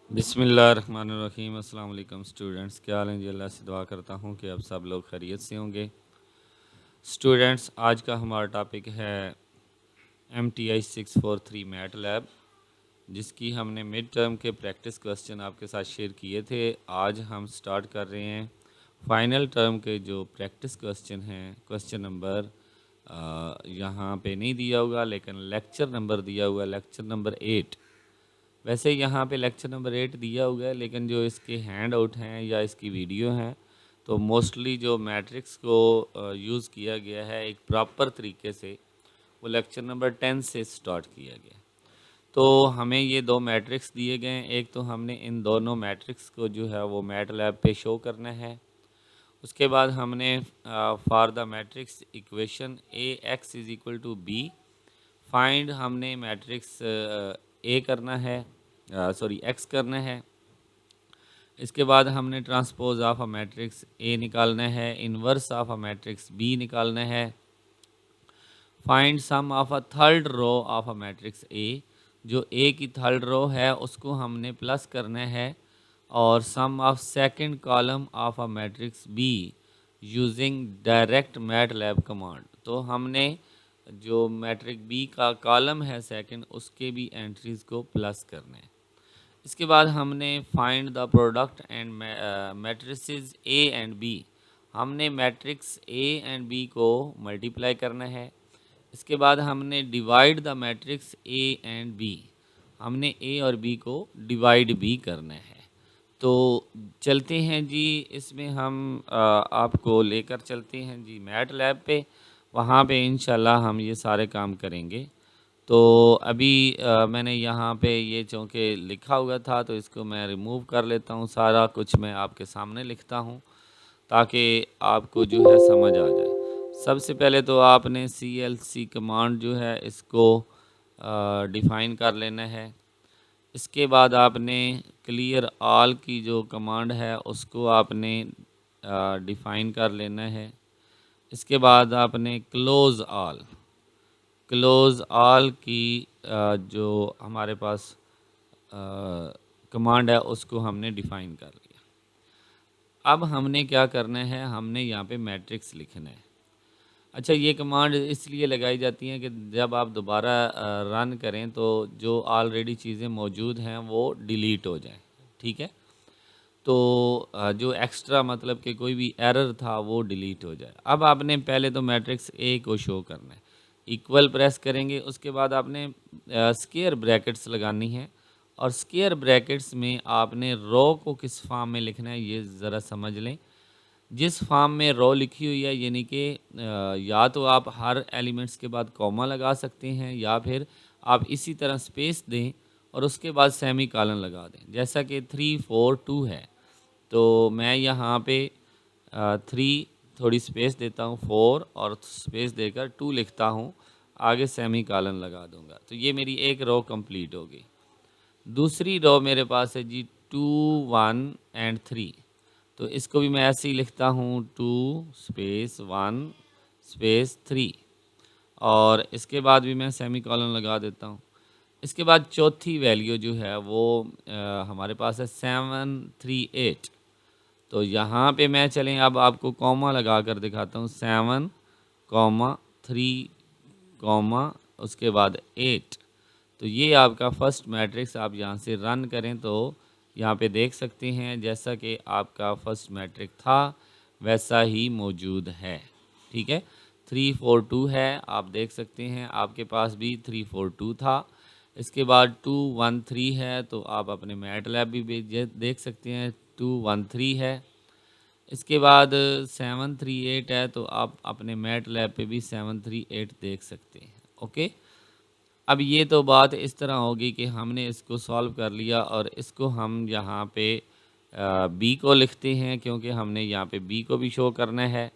बिस्मिल्लाहिर्रहमानिर्रहीम। अस्सलाम वालेकुम स्टूडेंट्स, क्या हाल है जी। अल्लाह से दुआ करता हूँ कि अब सब लोग खैरियत से होंगे। स्टूडेंट्स, आज का हमारा टॉपिक है MTI 643 मैट लैब, जिसकी हमने मिड टर्म के प्रैक्टिस क्वेश्चन आपके साथ शेयर किए थे। आज हम स्टार्ट कर रहे हैं फाइनल टर्म के जो प्रैक्टिस क्वेश्चन हैं। क्वेश्चन नंबर यहाँ पे नहीं दिया होगा, लेकिन लेक्चर नंबर दिया हुआ है, लेक्चर नंबर 8। वैसे यहाँ पे लेक्चर नंबर 8 दिया हुआ है, लेकिन जो इसके हैंड आउट हैं या इसकी वीडियो हैं, तो मोस्टली जो मैट्रिक्स को यूज़ किया गया है एक प्रॉपर तरीके से, वो लेक्चर नंबर 10 से स्टार्ट किया गया। तो हमें ये दो मैट्रिक्स दिए गए हैं। एक तो हमने इन दोनों मैट्रिक्स को जो है वो मैट लैब पे शो करना है। उसके बाद हमने for the matrix equation AX = B find, हमने मैट्रिक्स ए करना है, सॉरी एक्स करना है। इसके बाद हमने transpose of a matrix A निकालना है, inverse of a matrix B निकालना है। Find sum of a third row of a matrix A, जो ए की थर्ड रो है उसको हमने प्लस करना है, और sum of second column of a matrix B using direct MATLAB command. तो हमने जो मैट्रिक बी का कॉलम है सेकंड, उसके भी एंट्रीज को प्लस करना है। इसके बाद हमने find the product and matrices A and B, हमने मैट्रिक्स ए एंड बी को मल्टीप्लाई करना है। इसके बाद हमने divide the matrix A and B, हमने ए और बी को डिवाइड भी करना है। तो चलते हैं जी, इसमें हम आपको लेकर चलते हैं जी मैट लैब पे। वहाँ पे इंशाल्लाह हम ये सारे काम करेंगे। तो अभी मैंने यहाँ पे ये चूँकि लिखा हुआ था, तो इसको मैं रिमूव कर लेता हूँ। सारा कुछ मैं आपके सामने लिखता हूँ ताकि आपको जो है समझ आ जाए। सबसे पहले तो आपने CLC कमांड जो है इसको डिफ़ाइन कर लेना है। इसके बाद आपने क्लियर ऑल की जो कमांड है उसको आपने डिफ़ाइन कर लेना है। इसके बाद आपने क्लोज़ ऑल की जो हमारे पास कमांड है उसको हमने डिफ़ाइन कर लिया। अब हमने क्या करना है, हमने यहाँ पे मैट्रिक्स लिखना है। अच्छा, ये कमांड इसलिए लगाई जाती हैं कि जब आप दोबारा रन करें तो जो ऑलरेडी चीज़ें मौजूद हैं वो डिलीट हो जाएं। ठीक है, तो जो एक्स्ट्रा मतलब कि कोई भी एरर था वो डिलीट हो जाए। अब आपने पहले तो मैट्रिक्स ए को शो करना है, इक्वल प्रेस करेंगे। उसके बाद आपने स्क्वायर ब्रैकेट्स लगानी है, और स्क्वायर ब्रैकेट्स में आपने रो को किस फॉर्म में लिखना है ये ज़रा समझ लें। जिस फॉर्म में रो लिखी हुई है, यानी कि या तो आप हर एलिमेंट्स के बाद कॉमा लगा सकते हैं, या फिर आप इसी तरह स्पेस दें और उसके बाद सेमी कॉलन लगा दें, जैसा कि 3 4 2 है। तो मैं यहाँ पे 3 थोड़ी स्पेस देता हूँ, 4 और स्पेस देकर 2 लिखता हूँ, आगे सेमी कॉलन लगा दूँगा। तो ये मेरी एक रो कंप्लीट होगी। दूसरी रो मेरे पास है जी 2 1 एंड 3, तो इसको भी मैं ऐसे ही लिखता हूँ, 2 स्पेस 1 स्पेस 3, और इसके बाद भी मैं सेमी कॉलन लगा देता हूँ। इसके बाद चौथी वैल्यू जो है वो हमारे पास है 7 3 8। तो यहाँ पे मैं चलें अब आपको कॉमा लगा कर दिखाता हूँ, 7 कॉमा 3 कॉमा उसके बाद 8। तो ये आपका फर्स्ट मैट्रिक्स। आप यहाँ से रन करें तो यहाँ पे देख सकते हैं जैसा कि आपका फर्स्ट मैट्रिक था वैसा ही मौजूद है। ठीक है, 3 4 2 है, आप देख सकते हैं आपके पास भी 3 4 2 था। इसके बाद 2 1 3 है, तो आप अपने मैट लैब भी देख सकते हैं 2 1 3 है। इसके बाद 7 3 8 है, तो आप अपने मैट लैब पे भी 7 3 8 देख सकते हैं। ओके, अब ये तो बात इस तरह होगी कि हमने इसको सॉल्व कर लिया, और इसको हम यहाँ पे बी को लिखते हैं, क्योंकि हमने यहाँ पे बी को भी शो करना है।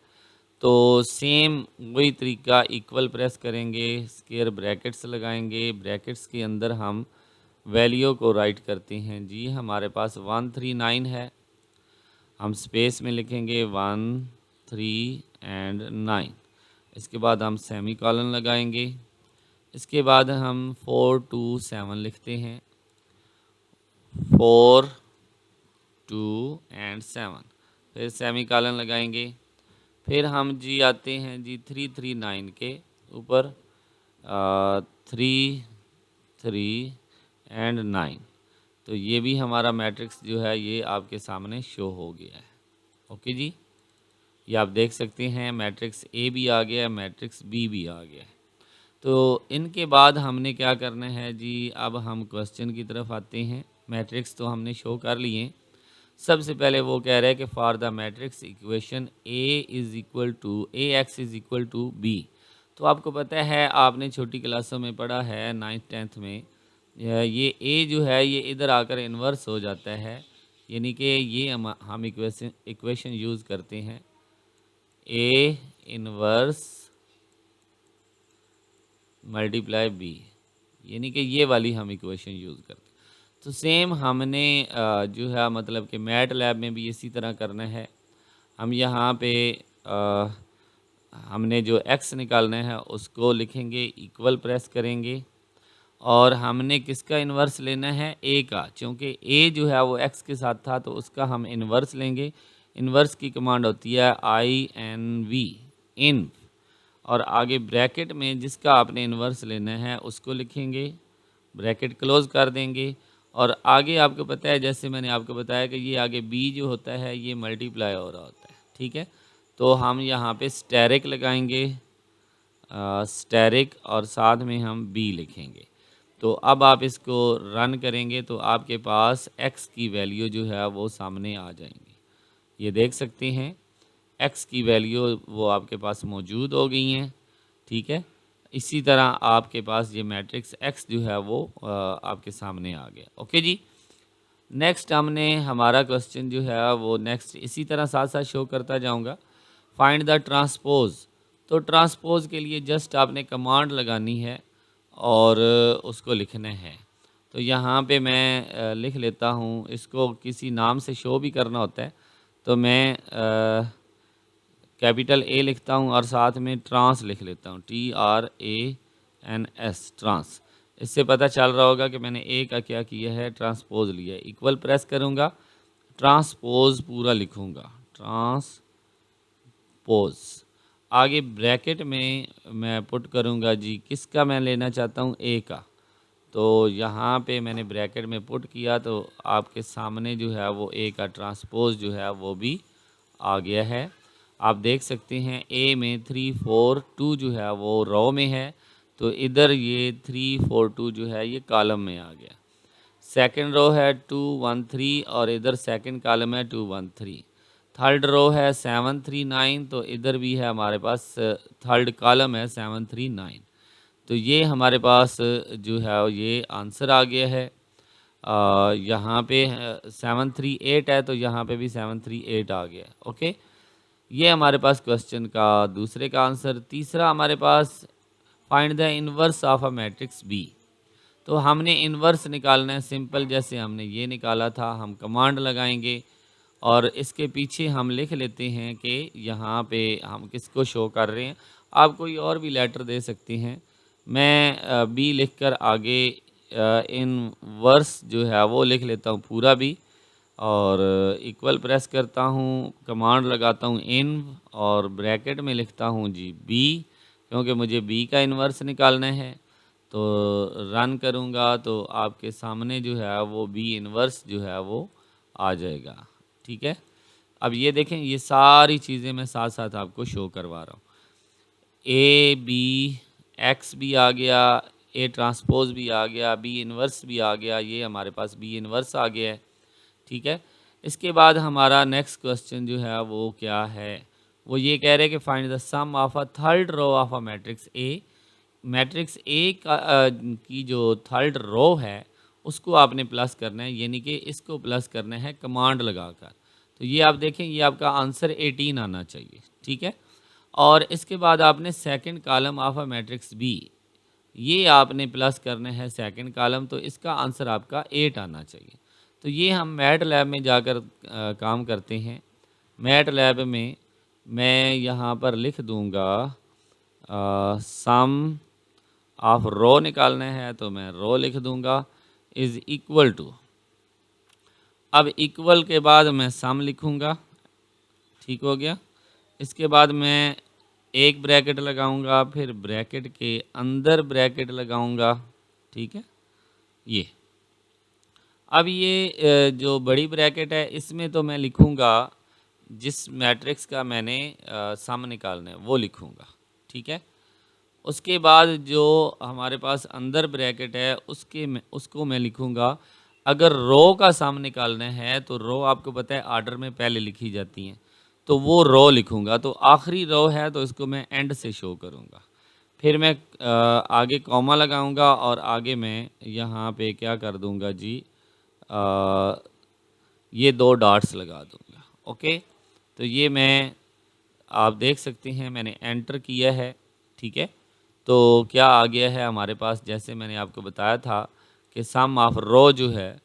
तो सेम वही तरीका, इक्वल प्रेस करेंगे, स्क्वायर ब्रैकेट्स लगाएंगे, ब्रैकेट्स के अंदर हम वैल्यू को राइट करते हैं। जी हमारे पास 139 है, हम स्पेस में लिखेंगे 1 3 एंड 9। इसके बाद हम सेमी कॉलन लगाएंगे। इसके बाद हम 4 2 7 लिखते हैं, 4 2 एंड 7, फिर सेमी कॉलन लगाएंगे। फिर हम जी आते हैं जी 339 के ऊपर, 3 3 एंड 9। तो ये भी हमारा मैट्रिक्स जो है ये आपके सामने शो हो गया है। ओके जी, ये आप देख सकते हैं मैट्रिक्स ए भी आ गया है, मैट्रिक्स बी भी आ गया है। तो इनके बाद हमने क्या करना है जी, अब हम क्वेश्चन की तरफ आते हैं। मैट्रिक्स तो हमने शो कर लिए। सबसे पहले वो कह रहा है कि for the matrix equation A is equal to A X is equal to B. तो आपको पता है, आपने छोटी क्लासों में पढ़ा है 9th 10th में, ये ए जो है ये इधर आकर इन्वर्स हो जाता है, यानी कि ये हम इक्वेशन यूज़ करते हैं ए इन्वर्स मल्टीप्लाई बी, यानी कि ये वाली हम इक्वेशन यूज़ करते हैं। तो सेम हमने जो है मतलब कि मैट लैब में भी इसी तरह करना है। हम यहाँ पे हमने जो x निकालना है उसको लिखेंगे, इक्वल प्रेस करेंगे, और हमने किसका इन्वर्स लेना है, a का, क्योंकि a जो है वो x के साथ था तो उसका हम इन्वर्स लेंगे। इन्वर्स की कमांड होती है INV, इन, और आगे ब्रैकेट में जिसका आपने इन्वर्स लेना है उसको लिखेंगे, ब्रैकेट क्लोज कर देंगे। और आगे आपको पता है, जैसे मैंने आपको बताया कि ये आगे b जो होता है ये मल्टीप्लाई हो रहा होता है, ठीक है। तो हम यहाँ पे स्टेरिक लगाएंगे, स्टेरिक, और साथ में हम b लिखेंगे। तो अब आप इसको रन करेंगे तो आपके पास x की वैल्यू जो है वो सामने आ जाएंगी। ये देख सकते हैं x की वैल्यू वो आपके पास मौजूद हो गई हैं, ठीक है। इसी तरह आपके पास ये मैट्रिक्स x जो है वो आपके सामने आ गया। ओके जी, नेक्स्ट हमने हमारा क्वेश्चन जो है वो नेक्स्ट इसी तरह साथ साथ शो करता जाऊंगा। Find the transpose. तो ट्रांसपोज के लिए जस्ट आपने कमांड लगानी है और उसको लिखना है। तो यहाँ पे मैं लिख लेता हूँ, इसको किसी नाम से शो भी करना होता है, तो मैं कैपिटल ए लिखता हूँ और साथ में ट्रांस लिख लेता हूँ, TRANS, ट्रांस। इससे पता चल रहा होगा कि मैंने ए का क्या किया है, ट्रांसपोज लिया है। इक्वल प्रेस करूँगा, ट्रांसपोज पूरा लिखूँगा, ट्रांसपोज। आगे ब्रैकेट में मैं पुट करूँगा जी, किसका मैं लेना चाहता हूँ, ए का। तो यहाँ पे मैंने ब्रैकेट में पुट किया तो आपके सामने जो है वो ए का ट्रांसपोज जो है वो भी आ गया है। आप देख सकते हैं ए में 3 4 2 जो है वो रो में है, तो इधर ये 3 4 2 जो है ये कॉलम में आ गया। सेकंड रो है 2 1 3 और इधर सेकंड कॉलम है 2 1 3। थर्ड रो है 7 3 9, तो इधर भी है हमारे पास थर्ड कॉलम है 7 3 9। तो ये हमारे पास जो है ये आंसर आ गया है। यहाँ पे 7 3 8 है, तो यहाँ पे भी 7 3 8 आ गया। ओके, ये हमारे पास क्वेश्चन का दूसरे का आंसर। तीसरा हमारे पास find the inverse of a matrix B. तो हमने इन्वर्स निकालना है सिंपल, जैसे हमने ये निकाला था। हम कमांड लगाएंगे और इसके पीछे हम लिख लेते हैं कि यहाँ पे हम किसको शो कर रहे हैं। आप कोई और भी लेटर दे सकते हैं। मैं बी लिखकर आगे इनवर्स जो है वो लिख लेता हूँ पूरा बी, और इक्वल प्रेस करता हूँ, कमांड लगाता हूँ इन, और ब्रैकेट में लिखता हूँ जी बी, क्योंकि मुझे बी का इन्वर्स निकालना है। तो रन करूँगा तो आपके सामने जो है वो बी इन्वर्स जो है वो आ जाएगा, ठीक है। अब ये देखें, ये सारी चीज़ें मैं साथ साथ आपको शो करवा रहा हूँ। ए बी एक्स भी आ गया, ए ट्रांसपोज भी आ गया, बी इन्वर्स भी आ गया, ये हमारे पास बी इन्वर्स आ गया है, ठीक है। इसके बाद हमारा नेक्स्ट क्वेश्चन जो है वो क्या है, वो ये कह रहे हैं कि find the sum of a third row of a matrix A. Matrix A का की जो थर्ड रो है उसको आपने प्लस करना है, यानी कि इसको प्लस करना है कमांड लगाकर। तो ये आप देखें, ये आपका आंसर 18 आना चाहिए, ठीक है। और इसके बाद आपने second column of a matrix B, ये आपने प्लस करना है सेकंड कॉलम, तो इसका आंसर आपका 8 आना चाहिए। तो ये हम मैट लैब में जाकर काम करते हैं। मैट लैब में मैं यहाँ पर लिख दूँगा सम ऑफ रो निकालना है, तो मैं रो लिख दूँगा इज़ इक्वल टू अब इक्वल के बाद मैं सम लिखूँगा, ठीक हो गया। इसके बाद मैं एक ब्रैकेट लगाऊंगा, फिर ब्रैकेट के अंदर ब्रैकेट लगाऊंगा, ठीक है। ये अब ये जो बड़ी ब्रैकेट है इसमें तो मैं लिखूंगा जिस मैट्रिक्स का मैंने सम निकालना है वो लिखूंगा, ठीक है। उसके बाद जो हमारे पास अंदर ब्रैकेट है उसको मैं लिखूंगा। अगर रो का सम निकालना है तो रो आपको पता है आर्डर में पहले लिखी जाती हैं, तो वो रो लिखूंगा। तो आखिरी रो है तो इसको मैं एंड से शो करूंगा। फिर मैं आगे कॉमा लगाऊंगा और आगे मैं यहाँ पे क्या कर दूंगा जी, अ, ये दो डॉट्स लगा दूंगा। ओके, तो ये मैं आप देख सकते हैं मैंने एंटर किया है, ठीक है। तो क्या आ गया है हमारे पास, जैसे मैंने आपको बताया था कि सम ऑफ रो जो है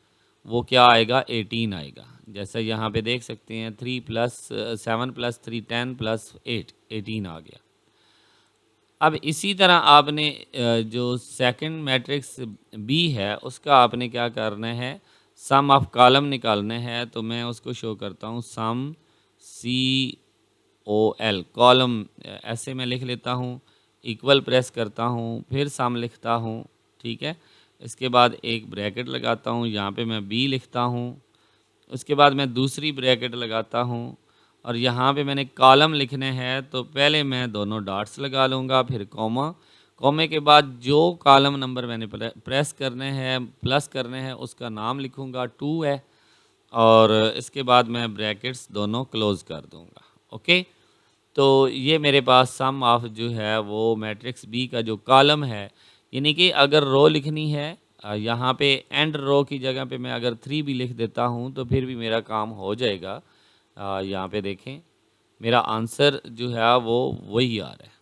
वो क्या आएगा, 18 आएगा। जैसा यहाँ पे देख सकते हैं 3+7 + 3 10 + 8 18 आ गया। अब इसी तरह आपने जो सेकंड मैट्रिक्स बी है उसका आपने क्या करना है, सम ऑफ कॉलम निकालना है। तो मैं उसको शो करता हूँ, सम COL कॉलम, ऐसे मैं लिख लेता हूँ, इक्वल प्रेस करता हूँ, फिर सम लिखता हूँ, ठीक है। इसके बाद एक ब्रैकेट लगाता हूँ, यहाँ पे मैं बी लिखता हूँ। उसके बाद मैं दूसरी ब्रैकेट लगाता हूँ और यहाँ पे मैंने कॉलम लिखने हैं, तो पहले मैं दोनों डॉट्स लगा लूँगा, फिर कॉमा। कॉमे के बाद जो कॉलम नंबर मैंने प्रेस करने हैं, प्लस करने हैं, उसका नाम लिखूँगा 2 है, और इसके बाद मैं ब्रैकेट्स दोनों क्लोज़ कर दूँगा। ओके, तो ये मेरे पास सम ऑफ जो है वो मैट्रिक्स बी का जो कॉलम है, यानी कि अगर रो लिखनी है यहाँ पे एंड रो की जगह पे मैं अगर 3 भी लिख देता हूँ तो फिर भी मेरा काम हो जाएगा। यहाँ पे देखें मेरा आंसर जो है वो वही आ रहा है,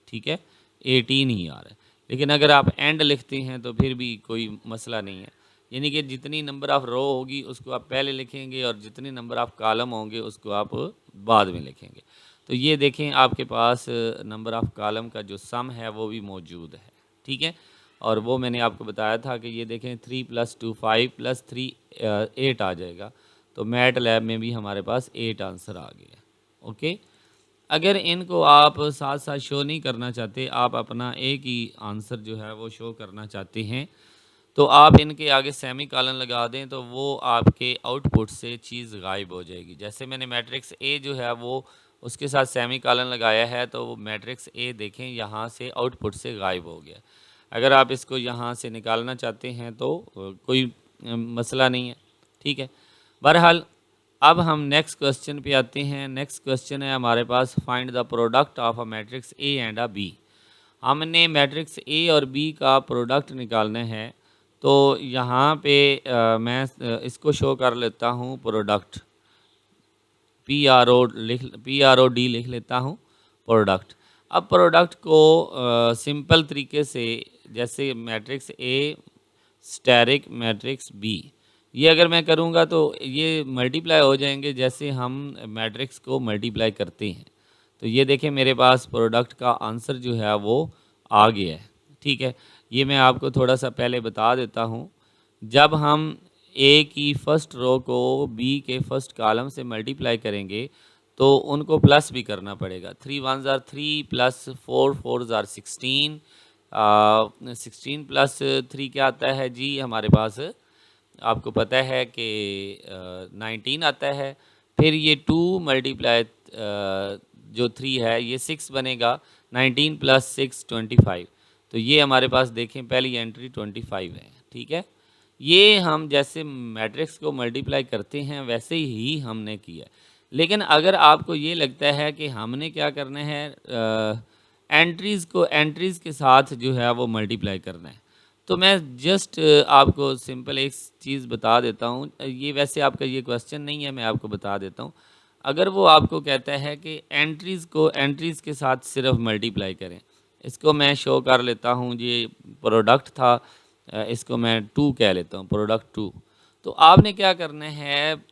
ठीक है, 18 ही आ रहा है। लेकिन अगर आप एंड लिखते हैं तो फिर भी कोई मसला नहीं है, यानी कि जितनी नंबर ऑफ़ रो होगी उसको आप पहले लिखेंगे और जितने नंबर ऑफ़ कॉलम होंगे उसको आप बाद में लिखेंगे। तो ये देखें आपके पास नंबर ऑफ़ कॉलम का जो सम है वो भी मौजूद है, ठीक है। और वो मैंने आपको बताया था कि ये देखें 3 + 2 5 + 3 8 आ जाएगा। तो मैट लैब में भी हमारे पास 8 आंसर आ गया। ओके, अगर इनको आप साथ साथ शो नहीं करना चाहते, आप अपना एक ही आंसर जो है वो शो करना चाहते हैं, तो आप इनके आगे सेमी कॉलन लगा दें तो वो आपके आउटपुट से चीज़ गायब हो जाएगी। जैसे मैंने मैट्रिक्स ए जो है वो उसके साथ सेमी कॉलन लगाया है, तो वो मैट्रिक्स ए देखें यहाँ से आउटपुट से गायब हो गया। अगर आप इसको यहाँ से निकालना चाहते हैं तो कोई मसला नहीं है, ठीक है। बहरहाल अब हम नेक्स्ट क्वेश्चन पे आते हैं। नेक्स्ट क्वेश्चन है हमारे पास, find the product of a matrix A and a B. हमने मैट्रिक्स ए और बी का प्रोडक्ट निकालना है। तो यहाँ पे मैं इसको शो कर लेता हूँ प्रोडक्ट, PROD लिख लेता हूँ प्रोडक्ट। अब प्रोडक्ट को सिंपल तरीके से, जैसे matrix A asterisk matrix B, ये अगर मैं करूँगा तो ये मल्टीप्लाई हो जाएंगे जैसे हम मैट्रिक्स को मल्टीप्लाई करते हैं। तो ये देखें मेरे पास प्रोडक्ट का आंसर जो है वो आ गया है, ठीक है। ये मैं आपको थोड़ा सा पहले बता देता हूँ। जब हम ए की फर्स्ट रो को बी के फर्स्ट कॉलम से मल्टीप्लाई करेंगे तो उनको प्लस भी करना पड़ेगा। 3 1s are 3 + 4 4s are 16, 16 + 3 क्या आता है जी हमारे पास, आपको पता है कि 19 आता है। फिर ये 2 मल्टीप्लाई जो 3 है ये 6 बनेगा, 19 + 6 25। तो ये हमारे पास देखें पहली एंट्री 25 है, ठीक है। ये हम जैसे मैट्रिक्स को मल्टीप्लाई करते हैं वैसे ही हमने किया। लेकिन अगर आपको ये लगता है कि हमने क्या करना है, एंट्रीज़ के साथ जो है वो मल्टीप्लाई करना है, तो मैं जस्ट आपको सिंपल एक चीज़ बता देता हूँ। ये वैसे आपका ये क्वेश्चन नहीं है, मैं आपको बता देता हूँ। अगर वो आपको कहता है कि एंट्रीज़ के साथ सिर्फ मल्टीप्लाई करें, इसको मैं शो कर लेता हूँ। ये प्रोडक्ट था, इसको मैं 2 कह लेता हूँ, प्रोडक्ट 2। तो आपने क्या करना है,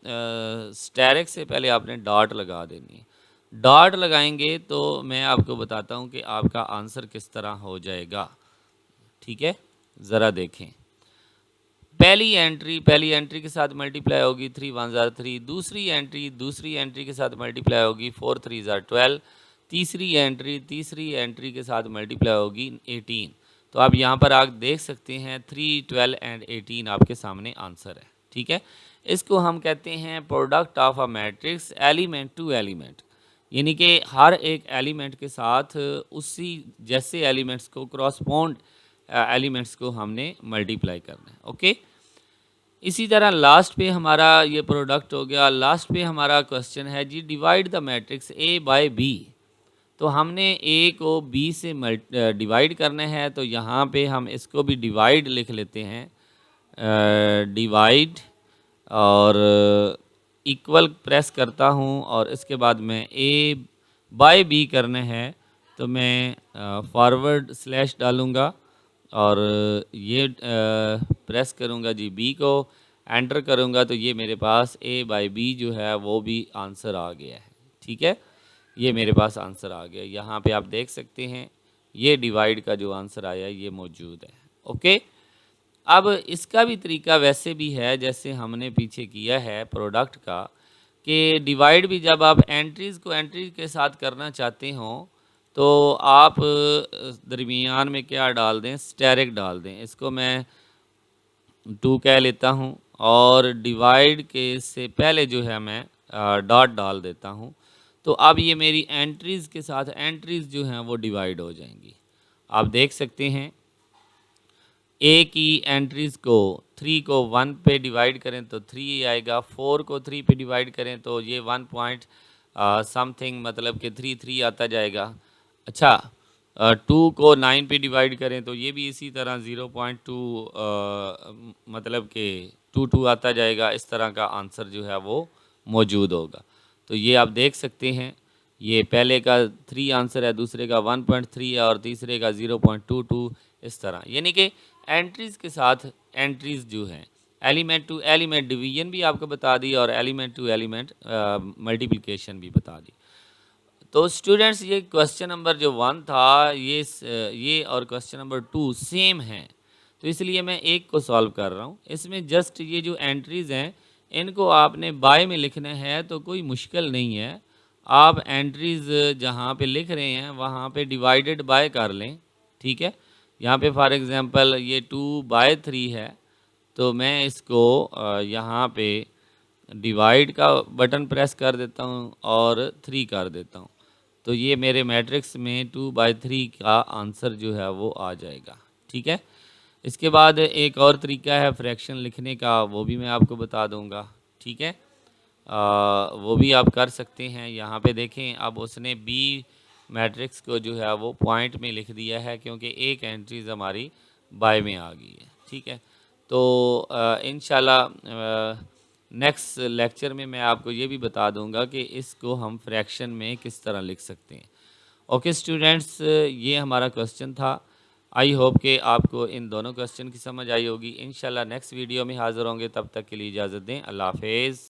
स्टैरिक से पहले आपने डॉट लगा देनी है। डॉट लगाएंगे तो मैं आपको बताता हूँ कि आपका आंसर किस तरह हो जाएगा, ठीक है। ज़रा देखें, पहली एंट्री के साथ मल्टीप्लाई होगी 3 1 ज़ार 3, दूसरी एंट्री के साथ मल्टीप्लाई होगी 4 3 ज़ार 12, तीसरी एंट्री के साथ मल्टीप्लाई होगी 18। तो आप यहाँ पर आप देख सकते हैं 3 12 एंड 18 आपके सामने आंसर है। ठीक है, इसको हम कहते हैं product of a matrix element to element, यानी कि हर एक एलिमेंट के साथ उसी जैसे एलिमेंट्स को क्रॉसपोंड एलिमेंट्स को हमने मल्टीप्लाई करना है। ओके, इसी तरह लास्ट पे हमारा ये प्रोडक्ट हो गया। लास्ट पे हमारा क्वेश्चन है जी divide the matrix A by B. तो हमने ए को बी से डिवाइड करना है, तो यहाँ पे हम इसको भी डिवाइड लिख लेते हैं, डिवाइड, और इक्वल प्रेस करता हूँ और इसके बाद मैं ए बाय बी करना है तो मैं फॉरवर्ड स्लैश डालूँगा और ये प्रेस करूँगा जी बी को, एंटर करूँगा तो ये मेरे पास ए बाय बी जो है वो भी आंसर आ गया है। ठीक है, ये मेरे पास आंसर आ गया। यहाँ पे आप देख सकते हैं ये डिवाइड का जो आंसर आया ये मौजूद है। ओके, अब इसका भी तरीका वैसे भी है जैसे हमने पीछे किया है प्रोडक्ट का, कि डिवाइड भी जब आप एंट्रीज़ को एंट्रीज के साथ करना चाहते हो तो आप दरमियान में क्या डाल दें, स्टेरिक डाल दें। इसको मैं 2 कह लेता हूँ और डिवाइड के से पहले जो है मैं डॉट डाल देता हूँ। तो अब ये मेरी एंट्रीज़ के साथ एंट्रीज़ जो हैं वो डिवाइड हो जाएंगी। आप देख सकते हैं ए की एंट्रीज़ को 3 को 1 पे डिवाइड करें तो 3 आएगा, 4 को 3 पे डिवाइड करें तो ये 1 पॉइंट समथिंग मतलब कि 3 3 आता जाएगा। अच्छा, 2 को 9 पे डिवाइड करें तो ये भी इसी तरह 0.2 मतलब कि 2 2 आता जाएगा। इस तरह का आंसर जो है वो मौजूद होगा। तो ये आप देख सकते हैं ये पहले का 3 आंसर है, दूसरे का 1.3 है और तीसरे का 0.22। इस तरह यानी कि एंट्रीज़ के साथ एंट्रीज़ जो हैं एलिमेंट टू एलिमेंट डिवीजन भी आपको बता दी और एलिमेंट टू एलिमेंट मल्टीप्लिकेशन भी बता दी। तो स्टूडेंट्स ये क्वेश्चन नंबर जो 1 था ये और क्वेश्चन नंबर 2 सेम हैं, तो इसलिए मैं एक को सॉल्व कर रहा हूँ। इसमें जस्ट ये जो एंट्रीज़ हैं इनको आपने बाय में लिखना है तो कोई मुश्किल नहीं है। आप एंट्रीज़ जहाँ पे लिख रहे हैं वहाँ पे डिवाइडेड बाय कर लें। ठीक है, यहाँ पे फॉर एग्ज़ाम्पल ये 2/3 है तो मैं इसको यहाँ पे डिवाइड का बटन प्रेस कर देता हूँ और 3 कर देता हूँ, तो ये मेरे मैट्रिक्स में 2/3 का आंसर जो है वो आ जाएगा। ठीक है, इसके बाद एक और तरीका है फ्रैक्शन लिखने का, वो भी मैं आपको बता दूंगा। ठीक है, वो भी आप कर सकते हैं। यहाँ पे देखें अब उसने बी मैट्रिक्स को जो है वो पॉइंट में लिख दिया है क्योंकि एक एंट्रीज हमारी बाय में आ गई है। ठीक है, तो इंशाल्लाह नेक्स्ट लेक्चर में मैं आपको ये भी बता दूंगा कि इसको हम फ्रैक्शन में किस तरह लिख सकते हैं। ओके स्टूडेंट्स, ये हमारा क्वेश्चन था। आई होप कि आपको इन दोनों क्वेश्चन की समझ आई होगी। इंशाल्लाह नेक्स्ट वीडियो में हाज़िर होंगे, तब तक के लिए इजाज़त दें। अल्लाह हाफ़िज़।